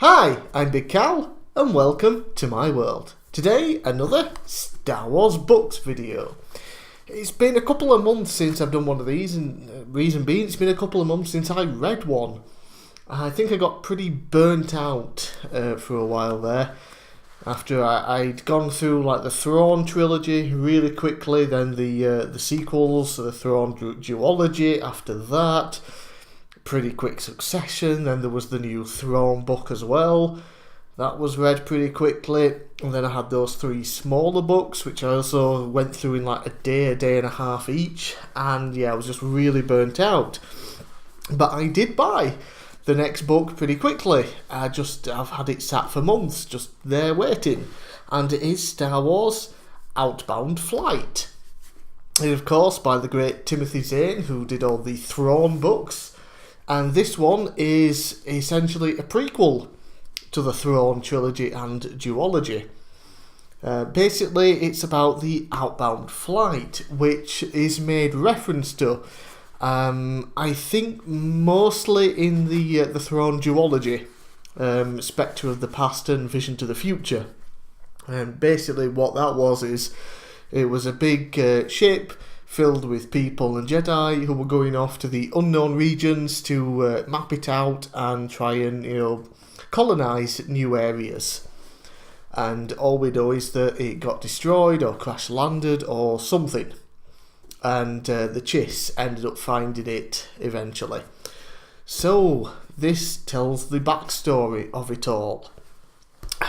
Hi, I'm bigcal, and welcome to my world. Today, another Star Wars books video. It's been a couple of months since I've done one of these, and reason being, it's been a couple of months since I read one. I think I got pretty burnt out for a while there. After I'd gone through like the Thrawn trilogy really quickly, then the sequels, the Thrawn duology after that. Pretty quick succession. Then there was the new Thrawn book as well. That was read pretty quickly. And then I had those three smaller books, which I also went through in like a day and a half each. And yeah, I was just really burnt out. But I did buy the next book pretty quickly. I've had it sat for months, just there waiting. And it is Star Wars Outbound Flight. And of course by the great Timothy Zahn, who did all the Thrawn books. And this one is essentially a prequel to the Thrawn trilogy and duology. Basically, it's about the Outbound Flight, which is made reference to, I think, mostly in the Thrawn duology, Spectre of the Past and Vision to the Future. And basically what that was is, it was a big ship filled with people and Jedi who were going off to the unknown regions to map it out and try and, colonize new areas. And all we know is that it got destroyed or crash landed or something. And the Chiss ended up finding it eventually. So this tells the backstory of it all.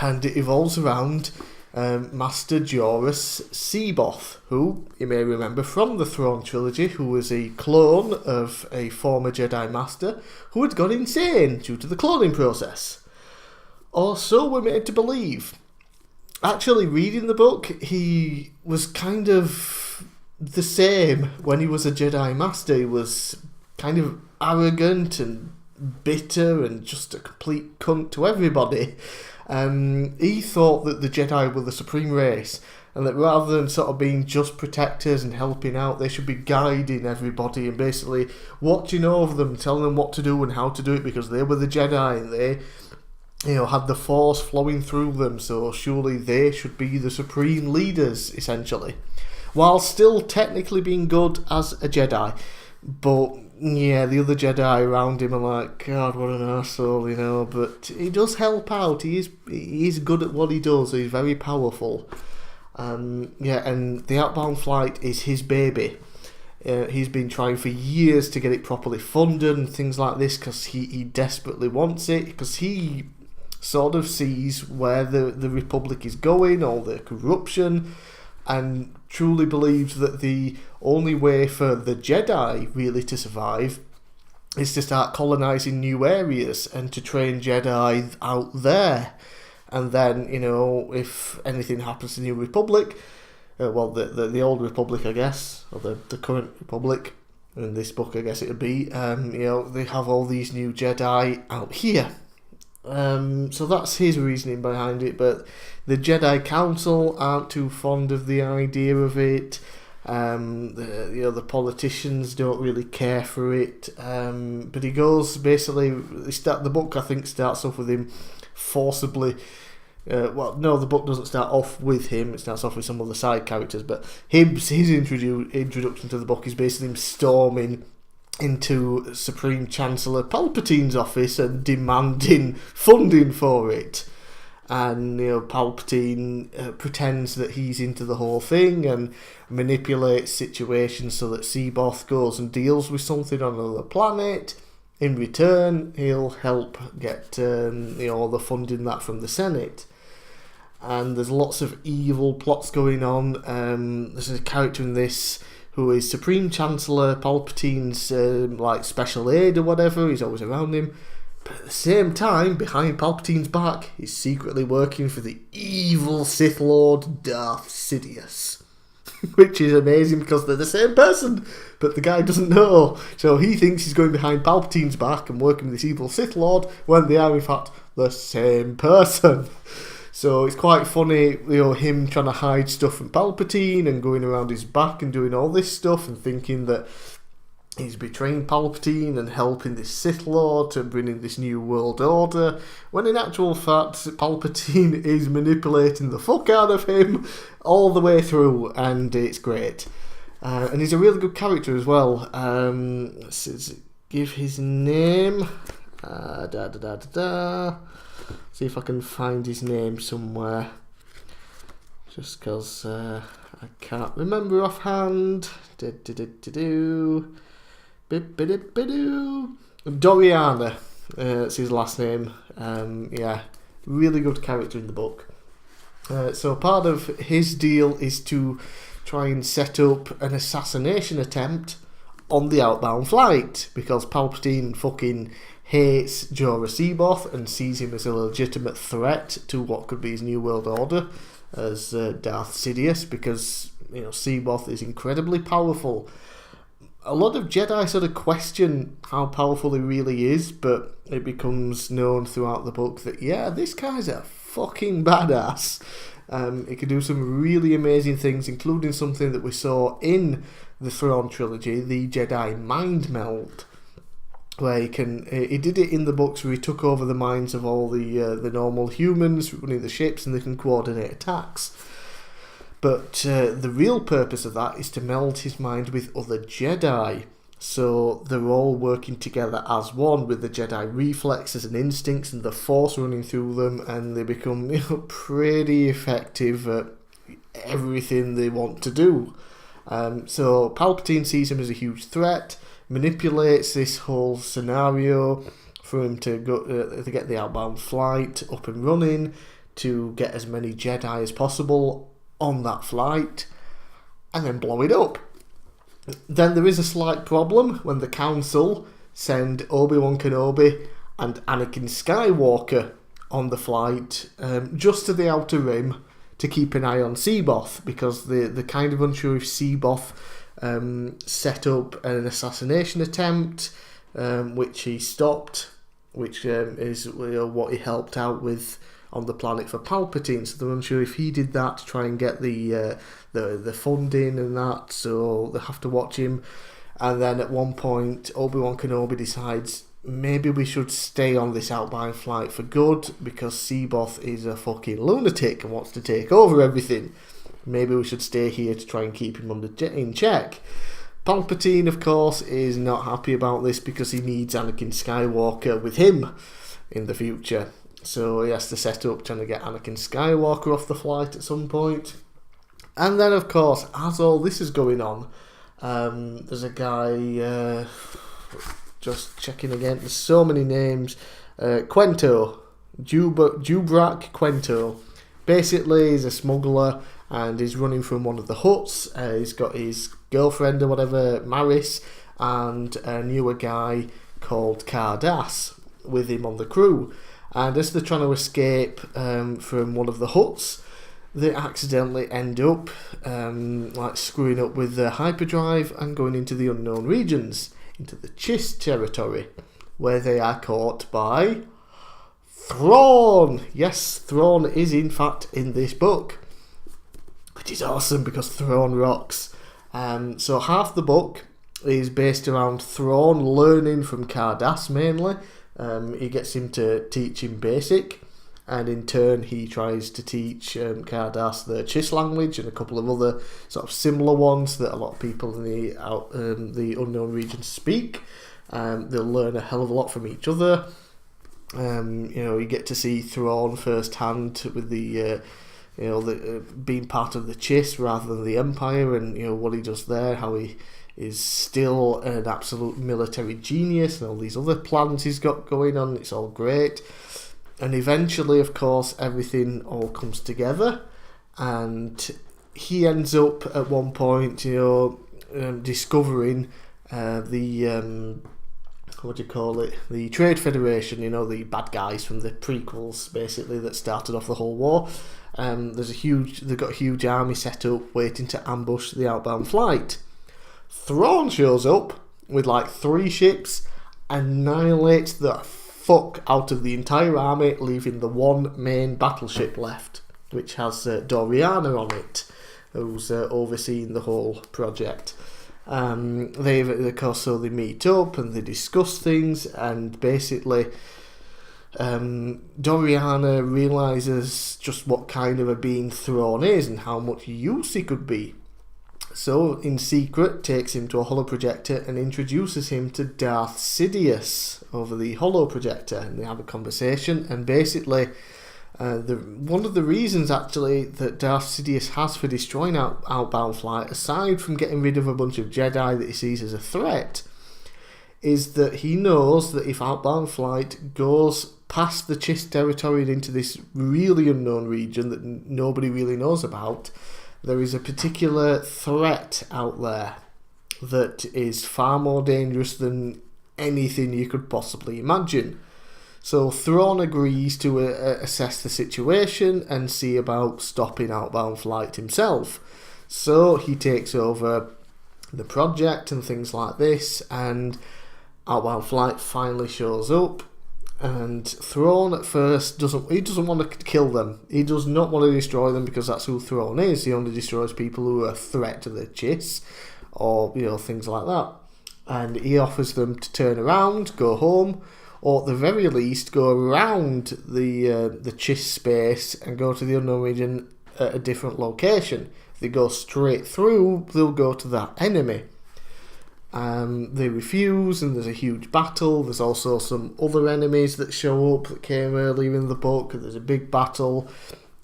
And it evolves around Master Joruus C'baoth, who you may remember from the Thrawn trilogy, who was a clone of a former Jedi Master who had gone insane due to the cloning process. Or so we're made to believe. Actually, reading the book, he was kind of the same when he was a Jedi Master. He was kind of arrogant and bitter and just a complete cunt to everybody. He thought that the Jedi were the supreme race, and that rather than sort of being just protectors and helping out, they should be guiding everybody and basically watching over them, telling them what to do and how to do it, because they were the Jedi and they, had the Force flowing through them, so surely they should be the supreme leaders, essentially, while still technically being good as a Jedi. But yeah, the other Jedi around him are like, God, what an arsehole, but he does help out. He is good at what he does. He's very powerful. And the Outbound Flight is his baby. He's been trying for years to get it properly funded and things like this, because he desperately wants it, because he sort of sees where the Republic is going, all the corruption, and truly believes that the only way for the Jedi really to survive is to start colonising new areas and to train Jedi out there. And then, if anything happens to the New Republic, the Old Republic, I guess, or the current Republic, in this book I guess it would be, they have all these new Jedi out here. So that's his reasoning behind it, but the Jedi Council aren't too fond of the idea of it. The politicians don't really care for it. But he goes, basically, the book I think starts off with him forcibly. The book doesn't start off with him. It starts off with some other side characters, but his introduction to the book is basically him storming into Supreme Chancellor Palpatine's office and demanding funding for it. And Palpatine pretends that he's into the whole thing and manipulates situations so that C'baoth goes and deals with something on another planet. In return, he'll help get the funding that from the Senate. And there's lots of evil plots going on. There's a character in this who is Supreme Chancellor Palpatine's special aide or whatever. He's always around him. But at the same time, behind Palpatine's back, he's secretly working for the evil Sith Lord Darth Sidious. Which is amazing because they're the same person, but the guy doesn't know. So he thinks he's going behind Palpatine's back and working with this evil Sith Lord, when they are in fact the same person. So it's quite funny, him trying to hide stuff from Palpatine and going around his back and doing all this stuff and thinking that he's betraying Palpatine and helping this Sith Lord to bring in this new world order, when in actual fact Palpatine is manipulating the fuck out of him all the way through, and it's great. And he's a really good character as well. Let's give his name. See if I can find his name somewhere. Just because I can't remember offhand. Doriana, that's his last name. Yeah, really good character in the book. So part of his deal is to try and set up an assassination attempt on the Outbound flight, because Palpatine fucking hates Jorah C'baoth and sees him as a legitimate threat to what could be his new world order as Darth Sidious, because C'baoth is incredibly powerful. A lot of Jedi sort of question how powerful he really is, but it becomes known throughout the book that, yeah, this guy's a fucking badass. He can do some really amazing things, including something that we saw in the Thrawn trilogy, the Jedi Mind Meld, where he did it in the books where he took over the minds of all the normal humans running the ships, and they can coordinate attacks. But the real purpose of that is to meld his mind with other Jedi, so they're all working together as one, with the Jedi reflexes and instincts and the Force running through them, and they become pretty effective at everything they want to do. So Palpatine sees him as a huge threat, manipulates this whole scenario for him to go to get the Outbound flight up and running, to get as many Jedi as possible on that flight, and then blow it up. Then there is a slight problem when the Council send Obi-Wan Kenobi and Anakin Skywalker on the flight, just to the Outer Rim, to keep an eye on C'baoth, because they're kind of unsure if C'baoth set up an assassination attempt, which he stopped, which is what he helped out with on the planet for Palpatine. So they're unsure if he did that to try and get the funding and that, so they have to watch him. And then at one point Obi-Wan Kenobi decides maybe we should stay on this Outbound flight for good, because C'baoth is a fucking lunatic and wants to take over everything. Maybe we should stay here to try and keep him in check. Palpatine, of course, is not happy about this, because he needs Anakin Skywalker with him in the future. So he has to set up trying to get Anakin Skywalker off the flight at some point. And then, of course, as all this is going on, there's a guy, just checking again, there's so many names, Quento, Jubrak Quento. Basically, he's a smuggler, and he's running from one of the huts. He's got his girlfriend or whatever, Maris, and a newer guy called Cardass with him on the crew. And as they're trying to escape from one of the huts, they accidentally end up screwing up with the hyperdrive and going into the unknown regions, into the Chiss territory, where they are caught by Thrawn. Yes, Thrawn is in fact in this book, which is awesome because Thrawn rocks. So half the book is based around Thrawn learning from Cardass mainly. He gets him to teach him basic, and in turn he tries to teach Cardass the Chiss language and a couple of other sort of similar ones that a lot of people in the unknown regions speak. They'll learn a hell of a lot from each other. You get to see Thrawn firsthand with the being part of the Chiss rather than the Empire, and what he does there, how he is still an absolute military genius, and all these other plans he's got going on. It's all great. And eventually, of course, everything all comes together, and he ends up at one point, discovering the the Trade Federation, the bad guys from the prequels, basically, that started off the whole war. They've got a huge army set up waiting to ambush the Outbound flight. Thrawn shows up with 3 ships, annihilates the fuck out of the entire army, leaving the one main battleship left, which has Doriana on it, who's overseeing the whole project. Of course, so they meet up and they discuss things, and basically Doriana realises just what kind of a being Thrawn is and how much use he could be. So, in secret, takes him to a holoprojector and introduces him to Darth Sidious over the holoprojector, and they have a conversation. And basically, one of the reasons actually that Darth Sidious has for destroying Outbound Flight, aside from getting rid of a bunch of Jedi that he sees as a threat, is that he knows that if Outbound Flight goes past the Chiss territory and into this really unknown region that nobody really knows about, there is a particular threat out there that is far more dangerous than anything you could possibly imagine. So Thrawn agrees to assess the situation and see about stopping Outbound Flight himself. So he takes over the project and things like this, and Outbound Flight finally shows up. And Thrawn at first doesn't want to kill them. He does not want to destroy them because that's who Thrawn is. He only destroys people who are a threat to the Chiss, or things like that. And he offers them to turn around, go home, or at the very least go around the Chiss space and go to the unknown region at a different location. If they go straight through, they'll go to that enemy. They refuse, and there's a huge battle. There's also some other enemies that show up that came earlier in the book. There's a big battle,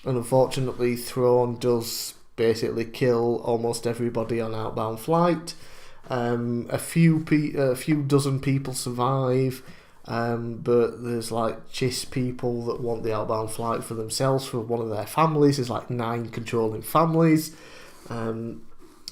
and unfortunately Thrawn does basically kill almost everybody on Outbound Flight. A few dozen people survive, but there's like Chiss people that want the Outbound Flight for themselves, for one of their families. There's like 9 controlling families.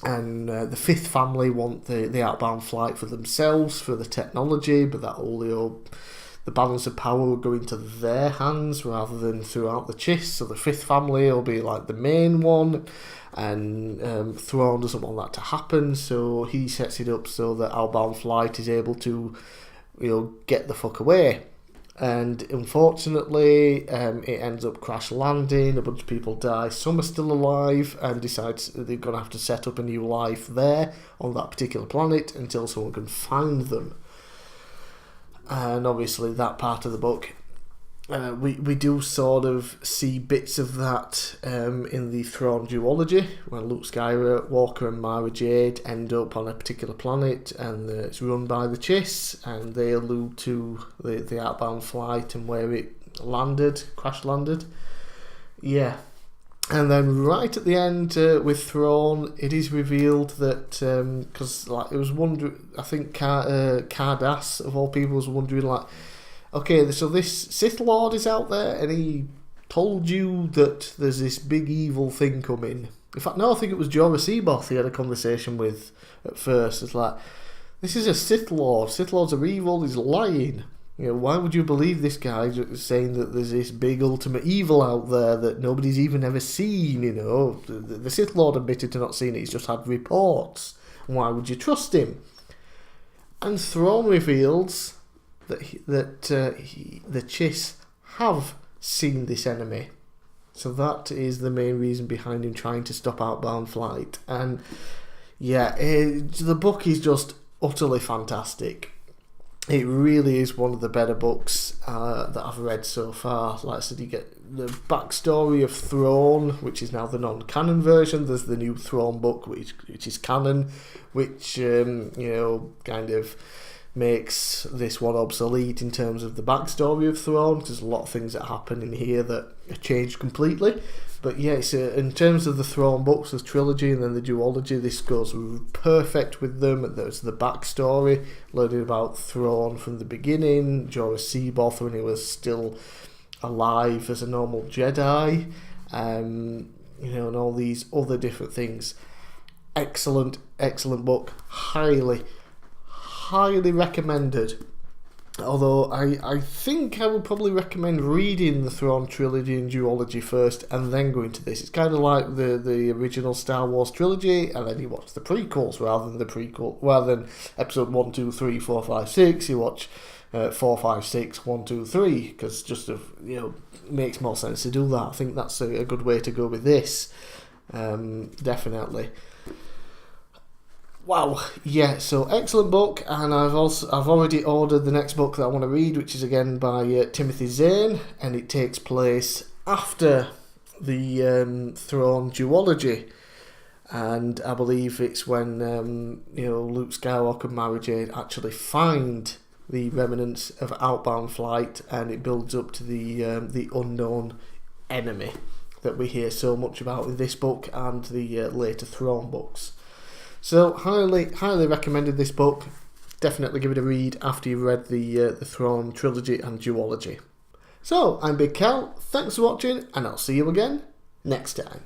And the 5th family want the Outbound Flight for themselves, for the technology, but that all the balance of power will go into their hands rather than throughout the Chiss. So the 5th family will be like the main one, and Thrawn doesn't want that to happen, so he sets it up so that Outbound Flight is able to get the fuck away. And unfortunately, it ends up crash landing. A bunch of people die. Some are still alive and decides they're going to have to set up a new life there on that particular planet until someone can find them. And obviously, that part of the book, we do sort of see bits of that in the Thrawn duology, where Luke Skywalker and Mara Jade end up on a particular planet, and it's run by the Chiss, and they allude to the Outbound Flight and where it crash landed. Yeah. And then right at the end with Thrawn, it is revealed that, because it was wondering, I think Cardass of all people was wondering okay, so this Sith Lord is out there, and he told you that there's this big evil thing coming. In fact, no, I think it was Jorah Seaboth he had a conversation with at first. It's like, this is a Sith Lord. Sith Lords are evil. He's lying. Why would you believe this guy saying that there's this big ultimate evil out there that nobody's even ever seen? The Sith Lord admitted to not seeing it. He's just had reports. Why would you trust him? And Thrawn reveals that the Chiss have seen this enemy. So that is the main reason behind him trying to stop Outbound Flight. And yeah, the book is just utterly fantastic. It really is one of the better books that I've read so far. Like I said, you get the backstory of Thrawn, which is now the non-canon version. There's the new Thrawn book, which is canon, which kind of makes this one obsolete in terms of the backstory of Thrawn, because there's a lot of things that happen in here that are changed completely. But yeah, it's in terms of the Thrawn books, the trilogy and then the duology, this goes perfect with them. There's the backstory, learning about Thrawn from the beginning, Jorah Seaboth when he was still alive as a normal Jedi, and all these other different things. Excellent book. Highly recommended. Although I think I would probably recommend reading the Thrawn trilogy and duology first and then going to this. It's kind of like the original Star Wars trilogy, and then you watch the prequels rather than episode 1, 2, 3, 4, 5, 6. You watch 4, 5, 6, 1, 2, 3, because just makes more sense to do that. I think that's a good way to go with this. Definitely. Wow, yeah, so excellent book, and I've already ordered the next book that I want to read, which is again by Timothy Zane, and it takes place after the Throne duology, and I believe it's when Luke Skywalker and Mara Jade actually find the remnants of Outbound flight, and it builds up to the unknown enemy that we hear so much about in this book and the later Throne books. So highly recommended this book. Definitely give it a read after you've read the Throne trilogy and duology. So I'm Big Cal. Thanks for watching, and I'll see you again next time.